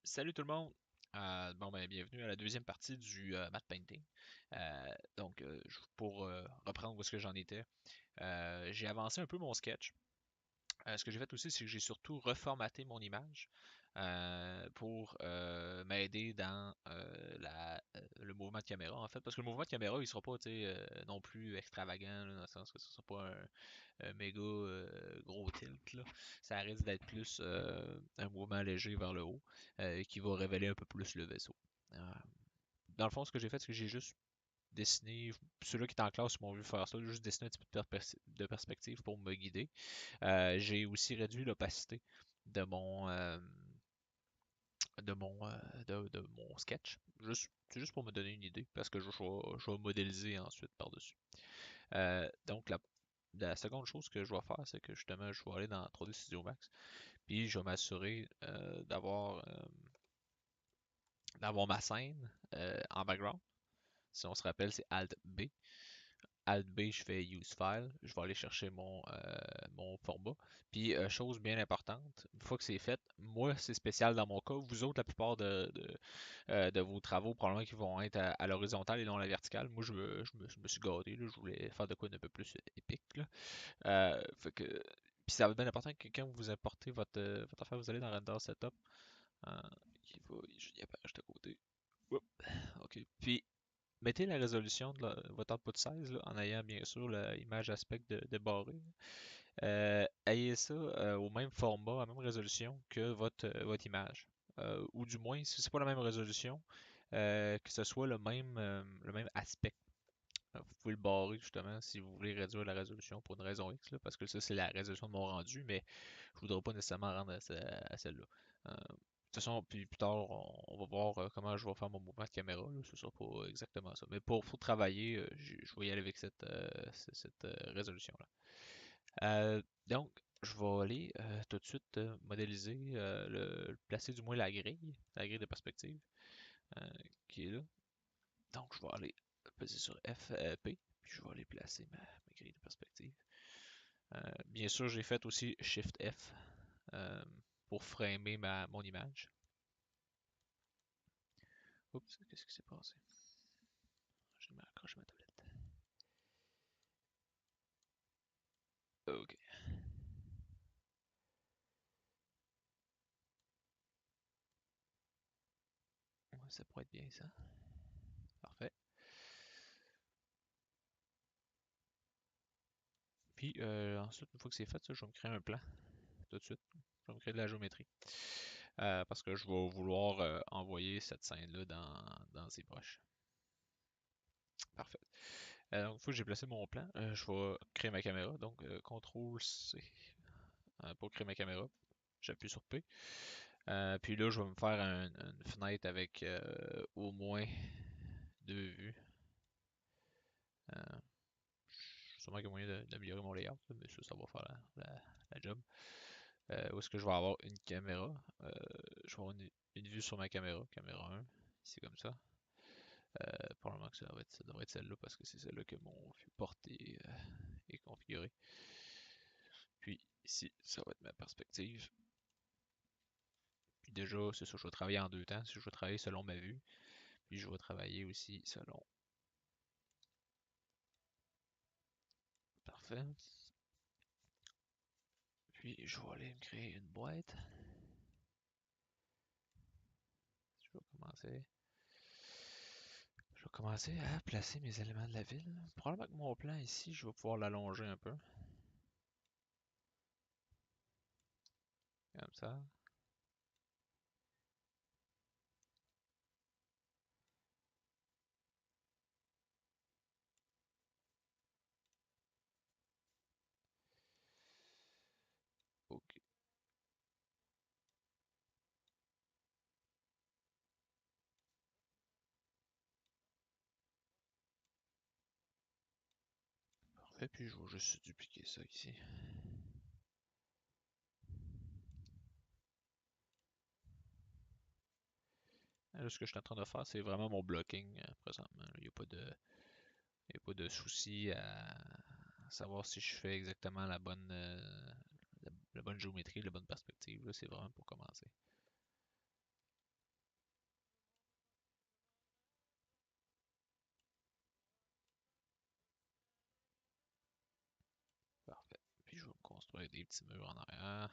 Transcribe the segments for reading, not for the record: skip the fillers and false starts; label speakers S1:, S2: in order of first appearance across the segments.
S1: Salut tout le monde. Bienvenue à la deuxième partie du matte painting. Pour reprendre où est-ce que j'en étais, j'ai avancé un peu mon sketch. Ce que j'ai fait aussi, c'est que j'ai surtout reformaté mon image pour m'aider dans le mouvement de caméra, en fait. Parce que le mouvement de caméra, il sera pas, non plus extravagant, là, dans le sens que ce sera pas un méga gros tilt, là. Ça risque d'être plus un mouvement léger vers le haut qui va révéler un peu plus le vaisseau. Euh, dans le fond, ce que j'ai fait, c'est que j'ai juste dessiné, ceux-là qui étaient en classe m'ont vu faire ça, j'ai juste dessiné un petit peu de perspective pour me guider. J'ai aussi réduit l'opacité de mon sketch. C'est juste pour me donner une idée, parce que je vais modéliser ensuite par-dessus. La seconde chose que je vais faire, c'est que justement, je vais aller dans 3D Studio Max, puis je vais m'assurer d'avoir ma scène en background. Si on se rappelle, c'est Alt B. Alt B, je fais Use File. Je vais aller chercher mon format. Puis, chose bien importante, une fois que c'est fait, moi, c'est spécial dans mon cas. Vous autres, la plupart de vos travaux, probablement qui vont être à l'horizontale et non à la verticale. Moi, je me suis gâté, là. Je voulais faire de quoi d'un peu plus épique, là. Fait que, puis ça va être bien important que quand vous importez votre affaire, vous allez dans Render Setup. Euh, il apparaît juste à côté. Oups, OK. Puis, mettez la résolution de votre output size là, en ayant bien sûr l'image aspect de barré. Ayez ça au même format, à la même résolution que votre image. Ou du moins, si c'est pas la même résolution, que ce soit le même aspect. Vous pouvez le barrer justement si vous voulez réduire la résolution pour une raison X, là, parce que ça c'est la résolution de mon rendu, mais je voudrais pas nécessairement rendre à celle-là. De toute façon, puis plus tard, on va voir comment je vais faire mon mouvement de caméra. Là. Ce sera pas exactement ça. Mais pour travailler, je vais y aller avec cette résolution-là. Donc, je vais aller tout de suite modéliser, placer du moins la grille de perspective euh, qui est là. Donc, je vais aller peser sur FP, puis je vais aller placer ma grille de perspective. Bien sûr, j'ai fait aussi Shift F euh, pour framer mon image. Oups, qu'est-ce qui s'est passé? J'ai mal accroché ma tablette. Ok, ouais, ça pourrait être bien ça. Parfait. Puis ensuite, une fois que c'est fait, ça, je vais me créer un plan tout de suite. Je vais me créer de la géométrie. Parce que je vais vouloir envoyer cette scène-là dans ZBrush. Parfait. Donc, une fois que j'ai placé mon plan, je vais créer ma caméra. Donc, CTRL C pour créer ma caméra. J'appuie sur P. Puis là, je vais me faire une fenêtre avec au moins deux vues. Euh, Sûrement qu'il y a moyen d'améliorer mon layout, mais ça va faire la job. Où est-ce que je vais avoir une caméra? Euh, je vais avoir une vue sur ma caméra 1, ici comme ça. Probablement que ça devrait être celle-là parce que c'est celle-là que mon viewport est configuré. Puis ici, ça va être ma perspective. Puis déjà, c'est ça, je vais travailler en deux temps. Si je vais travailler selon ma vue, puis je vais travailler aussi selon. Parfait. Puis je vais aller me créer une boîte. Je vais commencer. Je vais commencer à placer mes éléments de la ville. Probablement que mon plan ici, je vais pouvoir l'allonger un peu. Comme ça. Ok. Parfait. Puis je vais juste dupliquer ça ici. Là, ce que je suis en train de faire, c'est vraiment mon blocking présentement. Il n'y a pas de souci à savoir si je fais exactement la bonne géométrie, la bonne perspective. C'est vraiment pour commencer. avec des petits murs en arrière.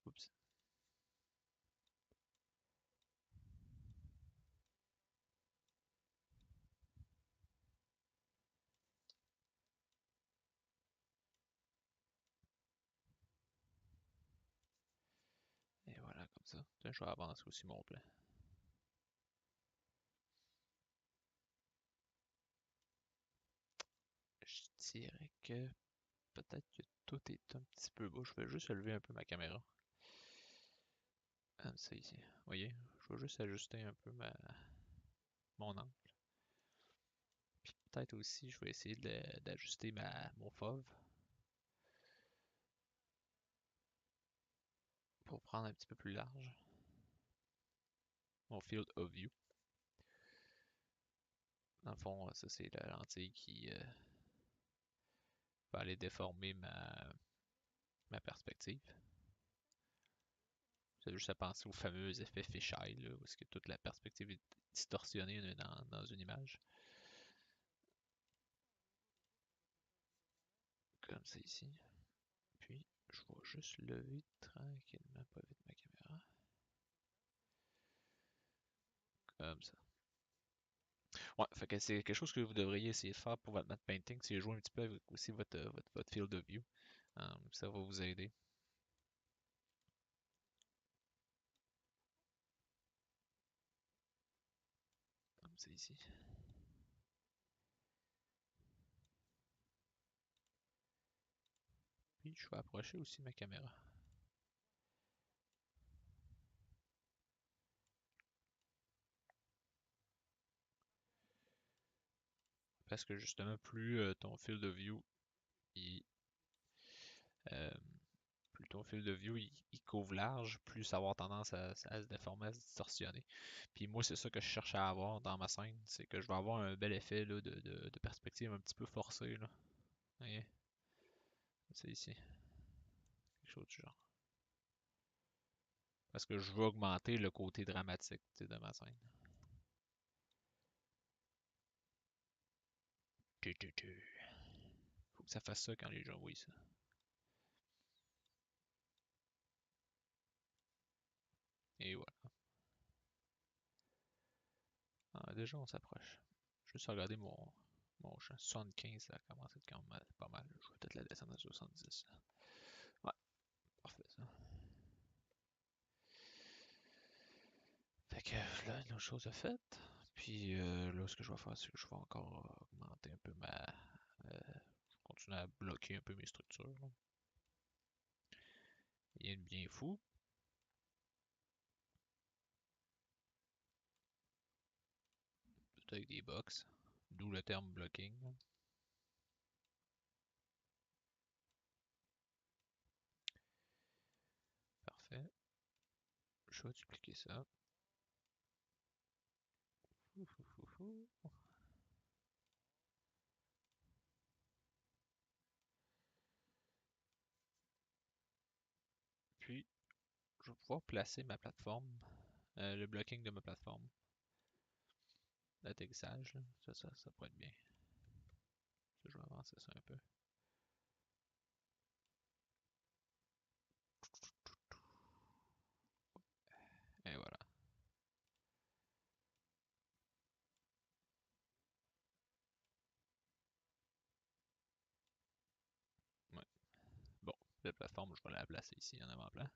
S1: Oups. Et voilà, comme ça. Tiens, je vais avancer aussi mon plan. Je dirais que peut-être que tout est un petit peu bas. Je vais juste lever un peu ma caméra. Comme ça ici. Vous voyez? Je vais juste ajuster un peu mon angle. Puis peut-être aussi, je vais essayer d'ajuster mon FOV pour prendre un petit peu plus large. Mon field of view. Dans le fond, ça c'est la lentille qui va aller déformer ma perspective. C'est juste à penser au fameux effet fisheye, là, où est-ce que toute la perspective est distorsionnée dans une image. Comme ça ici. Puis, je vais juste lever tranquillement, pas vite ma caméra. Comme ça. Ouais, fait que c'est quelque chose que vous devriez essayer de faire pour votre matte painting, c'est jouer un petit peu avec aussi votre field of view. Ça va vous aider. Comme ça ici. Puis, je vais approcher aussi ma caméra. Parce que justement, plus ton field of view il, euh, plus ton field of view il couvre large, plus ça va avoir tendance à se déformer, à se distorsionner. Puis moi, c'est ça que je cherche à avoir dans ma scène, c'est que je vais avoir un bel effet là, de perspective un petit peu forcée. Là. Voyez? C'est ici. Quelque chose du genre. Parce que je veux augmenter le côté dramatique de ma scène. Faut que ça fasse ça quand les gens voient ça. Et voilà. Ah, déjà, on s'approche. Juste regarder mon champ. 75, ça commence à être quand même pas mal. Je vais peut-être la descendre à 70. Ouais, parfait ça. Fait que là, une autre chose est faite. Puis là, ce que je vais faire, c'est que je vais encore augmenter un peu je vais continuer à bloquer un peu mes structures. Là. Rien de bien fou. Tout avec des box. D'où le terme blocking. Là. Parfait. Je vais dupliquer ça. Puis, je vais pouvoir placer ma plateforme, le blocking de ma plateforme d'atterrissage. Ça pourrait être bien. Ça, je vais avancer ça un peu. Et voilà. Ouais. Bon, la plateforme, je vais la placer ici en avant-plan.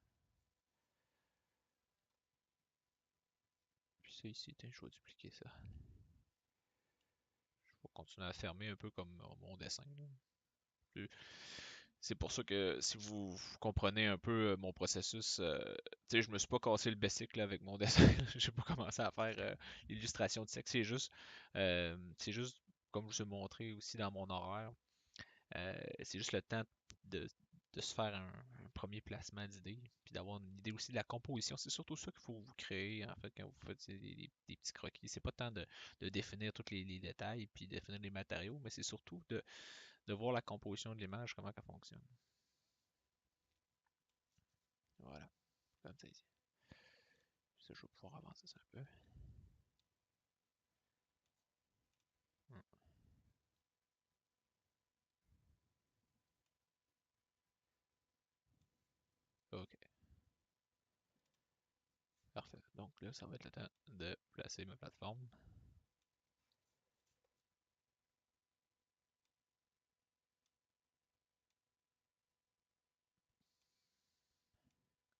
S1: Puis ça ici, tiens, je vais dupliquer ça. Je vais continuer à fermer un peu comme mon dessin. C'est pour ça que si vous comprenez un peu mon processus, je me suis pas cassé le basic avec mon dessin. J'ai pas commencé à faire l'illustration de sexe. C'est juste, comme je vous ai montré aussi dans mon horaire, c'est juste le temps de, de se faire un premier placement d'idées, puis d'avoir une idée aussi de la composition. C'est surtout ça qu'il faut vous créer en fait quand vous faites des petits croquis. C'est pas tant de définir tous les détails puis définir les matériaux, mais c'est surtout de voir la composition de l'image, comment elle fonctionne. Voilà, comme ça ici. ça, je vais pouvoir avancer ça un peu. Hmm. Ok, parfait. Donc là, ça va être le temps de placer ma plateforme.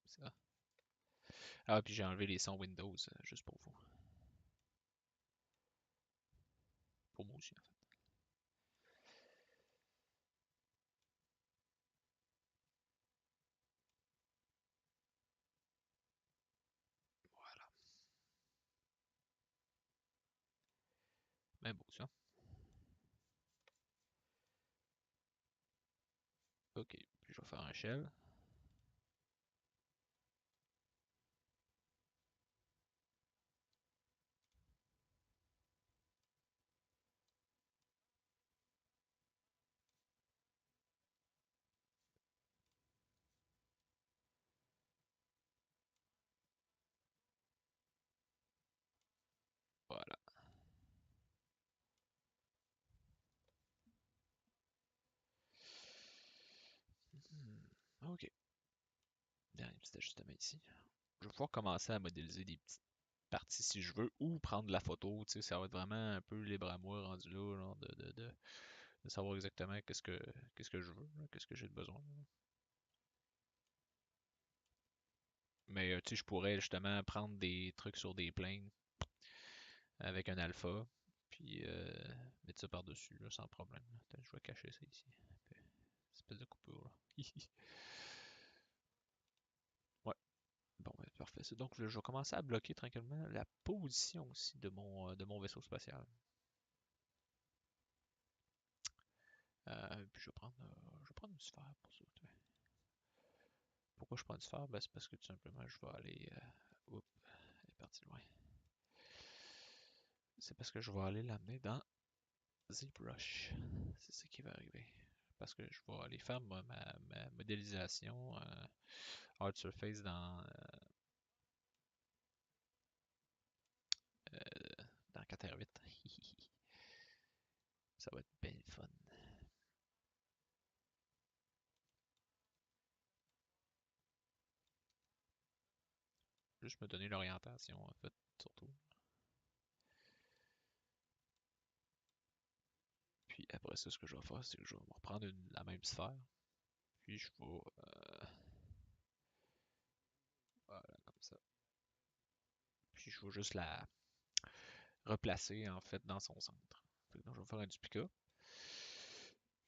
S1: Ça. Ah, puis j'ai enlevé les sons Windows juste pour vous. Pour moi aussi, en fait. Voilà. Mais beau ça. Ok, puis je vais faire un shell. Voilà. Ok. Dernier petit ajustement ici. Je vais pouvoir commencer à modéliser des petites parties si je veux, ou prendre la photo, tu sais, ça va être vraiment un peu libre à moi rendu là, genre, de savoir exactement qu'est-ce que je veux, qu'est-ce que j'ai de besoin. Mais tu sais, je pourrais justement prendre des trucs sur des planes avec un alpha, puis mettre ça par-dessus, là, sans problème. Attends, je vais cacher ça ici. Espèce de coupure, là. Ouais, bon, ben, parfait. Donc, là, je vais commencer à bloquer tranquillement la position aussi de mon vaisseau spatial. Puis je vais prendre une sphère pour ça. Pourquoi je prends une sphère? Ben, c'est parce que tout simplement, je vais aller. Oups, elle est partie loin. C'est parce que je vais aller l'amener dans ZBrush. C'est ce qui va arriver. Parce que je vais aller faire ma modélisation Hard Surface dans 4R8. Ça va être bien fun. Juste me donner l'orientation, en fait, surtout. Puis après ça, ce que je vais faire, c'est que je vais reprendre la même sphère. Puis je vais. Voilà, comme ça. Puis je vais juste la replacer, en fait, dans son centre. Donc, je vais faire un duplicat.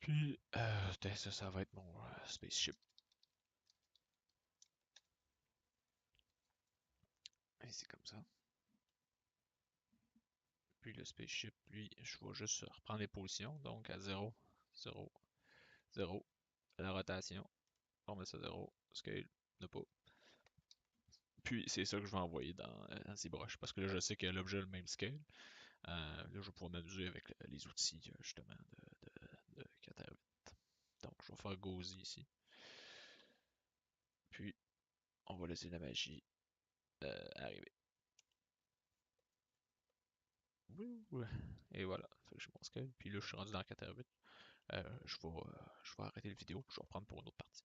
S1: Puis, ça va être mon spaceship. Ainsi comme ça. Puis le spaceship, lui, je vais juste reprendre les positions. Donc à 0, 0, 0. La rotation, on met ça à 0. Scale, ne pas. Puis c'est ça que je vais envoyer dans ZBrush. Parce que là, je sais que l'objet a le même scale. Là, je vais pouvoir m'amuser avec les outils, justement, de 4R8. Donc, je vais faire Gauzy ici. Puis, on va laisser la magie arriver. Et voilà, fait que j'ai mon scale. Puis là, je suis rendu dans 4R8. Je vais arrêter la vidéo, je vais reprendre pour une autre partie.